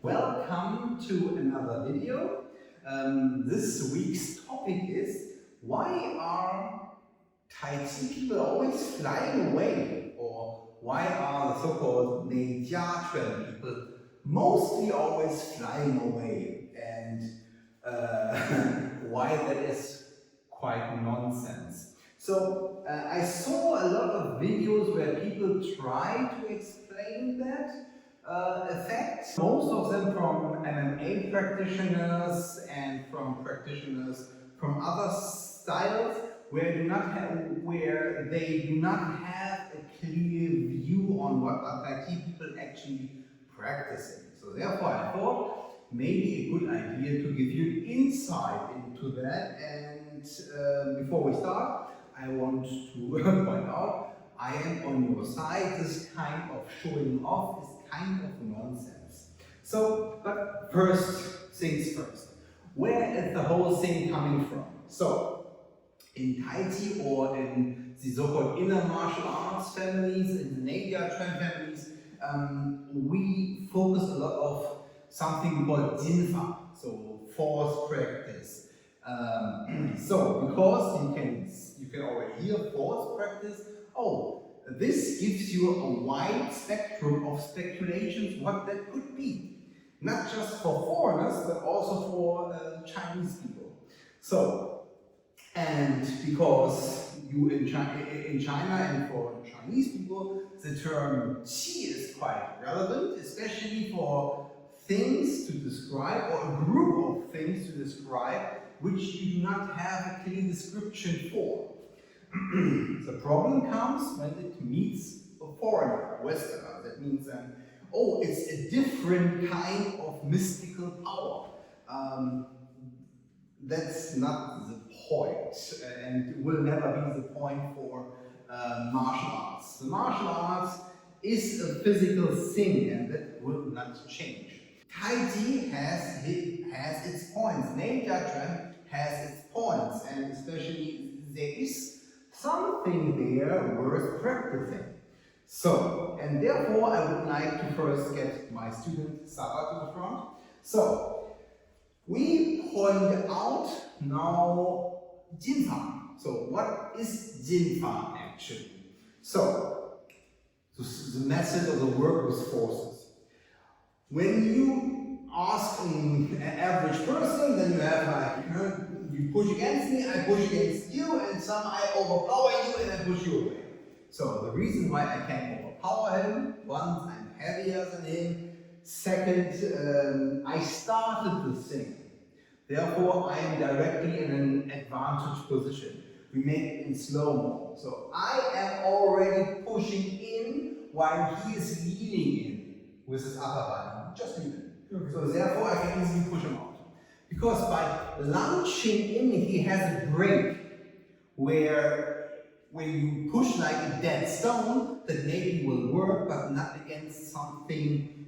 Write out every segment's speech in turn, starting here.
Welcome to another video. This week's topic is, why are Taiji people always flying away? Or why are the so-called TaijiQuan people mostly always flying away? And why that is quite nonsense. So I saw a lot of videos where people try to explain that effect. Most of them from MMA practitioners and from practitioners from other styles where they do not have a clear view on what Tai people actually practicing. So therefore I thought maybe a good idea to give you an insight into that. And before we start, I want to point out, I am on your side. This kind of showing off is kind of nonsense. So, but first things first. Where is the whole thing coming from? So, in Taiji or in the so-called inner martial arts families, in the TaijiQuan families, we focus a lot of something called jinfa, so force practice. So, because you can already hear force practice, this gives you a wide spectrum of speculations what that could be. Not just for foreigners, but also for Chinese people. So, and because you in China and for Chinese people, the term qi is quite relevant, especially for things to describe, or a group of things to describe, which you do not have a clear description for. The problem comes when it meets a foreigner, a Westerner. That means it's a different kind of mystical power. That's not the point, and will never be the point for martial arts. The martial arts is a physical thing, and that will not change. Taiji has its points. TaijiQuan has its points, and especially there is something there worth practicing. So, and therefore I would like to first get my student Sarah to the front. So, we point out now jinfa. So, what is jinfa actually? So, the method of the work with forces. When you ask an average person, then you have like, you push against me, I push against you, and I overpower you and I push you away. So the reason why I can overpower him, one, I'm heavier than him, second, I started the thing. Therefore, I am directly in an advantage position. We make it in slow-mo. So I am already pushing in while he is leaning in with his upper body. Just lean in. Okay. So therefore, I can easily push him out. Because by launching in, he has a break where when you push like a dead stone, that maybe will work, but not against something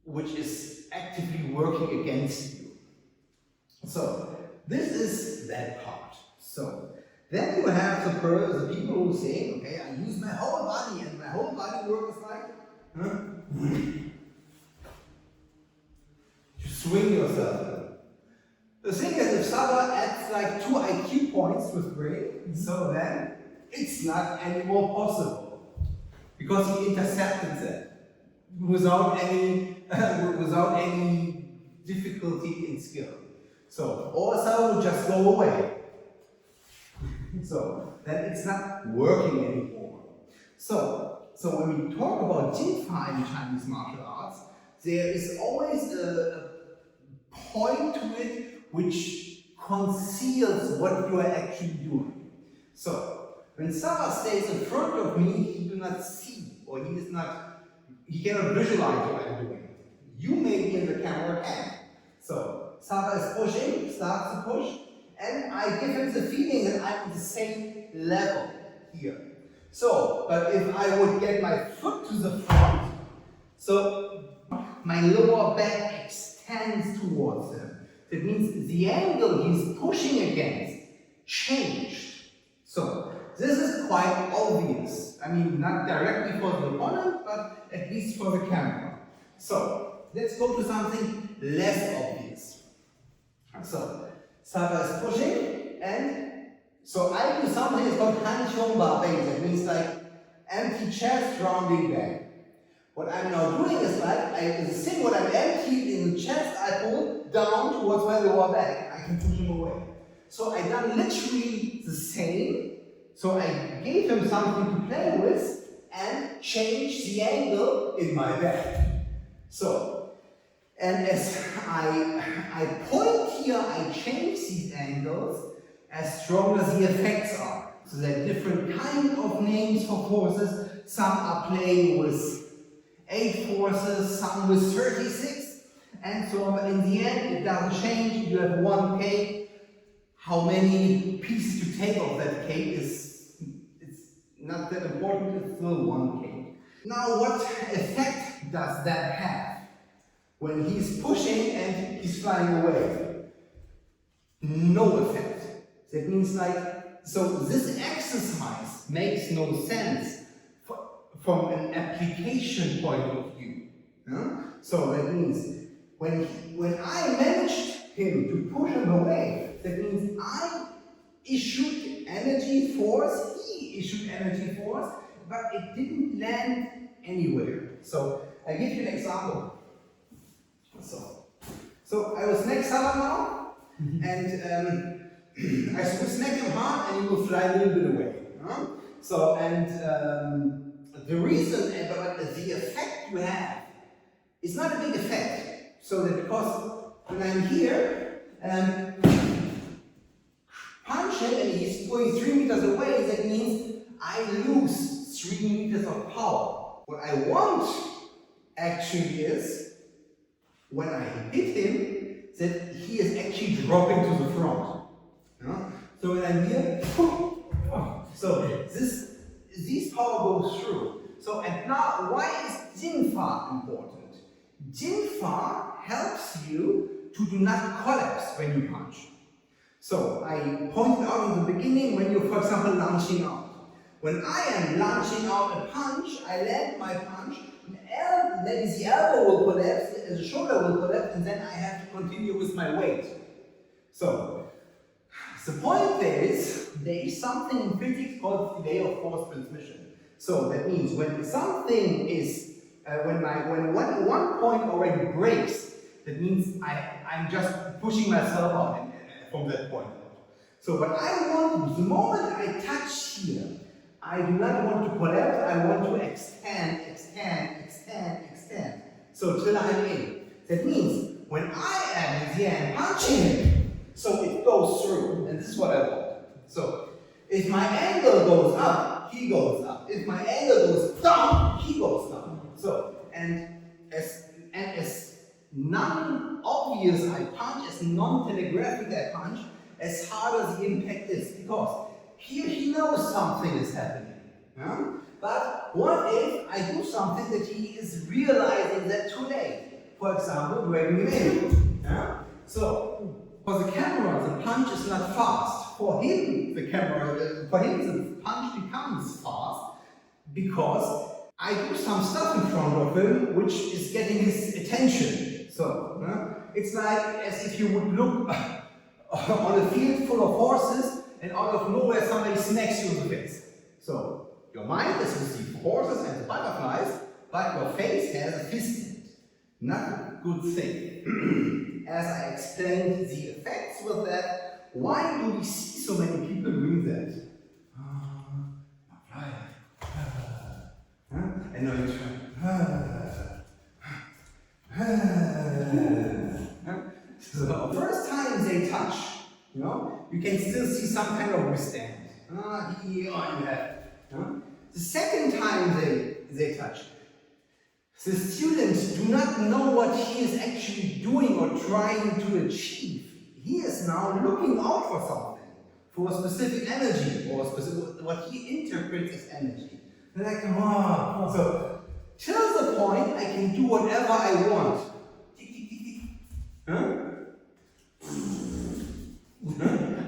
which is actively working against you. So this is that part. So then you have the people who say, okay, I use my whole body, and my whole body work is like, you swing yourself. The thing is, if Saba adds like 2 IQ points with brain, so then it's not anymore possible. Because he intercepted that without any difficulty in skill. So, or Saba would just go away. So, then it's not working anymore. So when we talk about jinfa in Chinese martial arts, there is always a point to it which conceals what you are actually doing. So, when Saba stays in front of me, he do not see, or he cannot visualize what I'm doing. You maybe in the camera can. So, Saba is pushing, starts to push, and I give him the feeling that I'm at the same level here. So, but if I would get my foot to the front, so my lower back extends towards him. That means the angle he's pushing against changed. So this is quite obvious. I mean, not directly for the opponent, but at least for the camera. So let's go to something less obvious. So Saba is pushing, and so I do something that's called Hanchong Ba Bei. That means like empty chest, rounding back. What I'm now doing is like, the thing what I'm empty in the chest, I pull down towards my lower back. I can push him away. So I done literally the same. So I gave him something to play with and changed the angle in my back. So, and as I point here, I change these angles as strong as the effects are. So there are different kind of names for forces. Some are playing with 8 forces, some with 36, and so on. But in the end, it doesn't change. You have one cake. How many pieces you take of that cake is not that important. It's still one cake. Now, what effect does that have when he's pushing and he's flying away? No effect. That means like, so this exercise makes no sense from an application point of view. So that means when I managed him to push him away, that means I issued energy force, he issued energy force, but it didn't land anywhere. So I give you an example. So I will snack Salah now, and I will snack him hard, and he will fly a little bit away. So the reason, but the effect you have is not a big effect. So that because when I'm here punching and he's going 3 meters away, that means I lose 3 meters of power. What I want actually is when I hit him, that he is actually dropping to the front. So when I'm here, so this power goes through. So and now, why is Jinfa important? Jinfa helps you to do not collapse when you punch. So I pointed out in the beginning when you're, for example, launching out. When I am launching out a punch, I land my punch, maybe the elbow will collapse, the shoulder will collapse, and then I have to continue with my weight. So the point there is something in physics called delay of force transmission. So that means when something is, when one point already breaks, that means I'm just pushing myself out from that point. So what I want, the moment I touch here, I do not want to collapse, I want to extend. So till I'm in. That means when I am in the end punching him, so it goes through, and this is what I want. So if my angle goes up, he goes up. If my angle goes down, he goes down. So and as non-obvious I punch, as non-telegraphic I punch, as hard as the impact is, because here he knows something is happening. But what if I do something that he is realizing that too late? For example, dragging him in. So for the camera, the punch is not fast. For him, the punch becomes fast because I do some stuff in front of him which is getting his attention. So it's like as if you would look on a field full of horses and out of nowhere somebody smacks you in the face. So your mind is with the horses and the butterflies, but your face has a fist in it. Not a good thing. As I explained the effects with that, why do we see so many people doing that? And now you try. So the first time they touch, you can still see some kind of withstand. Here on that. The second time they touch, the students do not know what he is actually doing or trying to achieve. He is now looking out for something, for a specific energy, or what he interprets as energy. They're like, so till the point I can do whatever I want.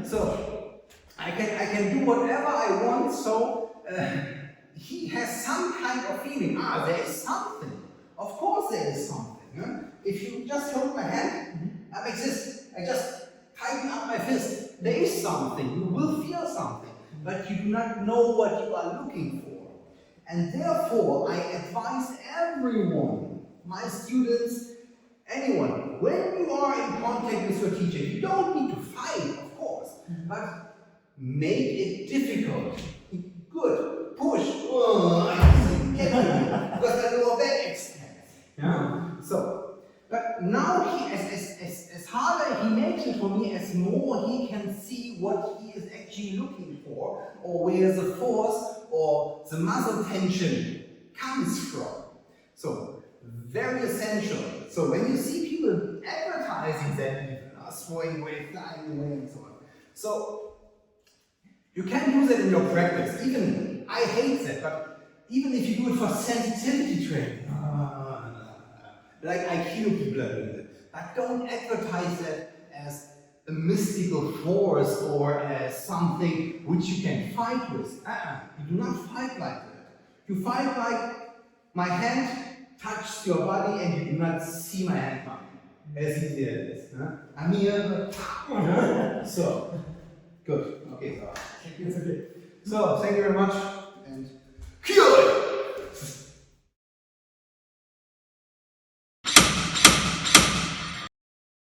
So I can do whatever I want. So he has some kind of feeling. There is something. Of course there is something. Huh? If you just hold my hand, I just tighten up my fist. There is something, you will feel something, but you do not know what you are looking for. And therefore, I advise everyone, my students, anyone, when you are in contact with your teacher, you don't need to fight, of course, but make it difficult. Good, push, because the lower back extends. Yeah? So, but now he, as harder he makes it for me, as more he can see what he is actually looking for, or where the force or the muscle tension comes from. So, very essential. So when you see people advertising that even throwing away, flying away, and so on. So you can do that in your practice. Even I hate that, but even if you do it for sensitivity training, like IQ people are doing it, but don't advertise that as a mystical force or as something which you can fight with. You do not fight like that. You fight like my hand touches your body and you do not see my hand coming. As easy as it is. I'm here. So, good. Okay, so. It's okay. So, thank you very much.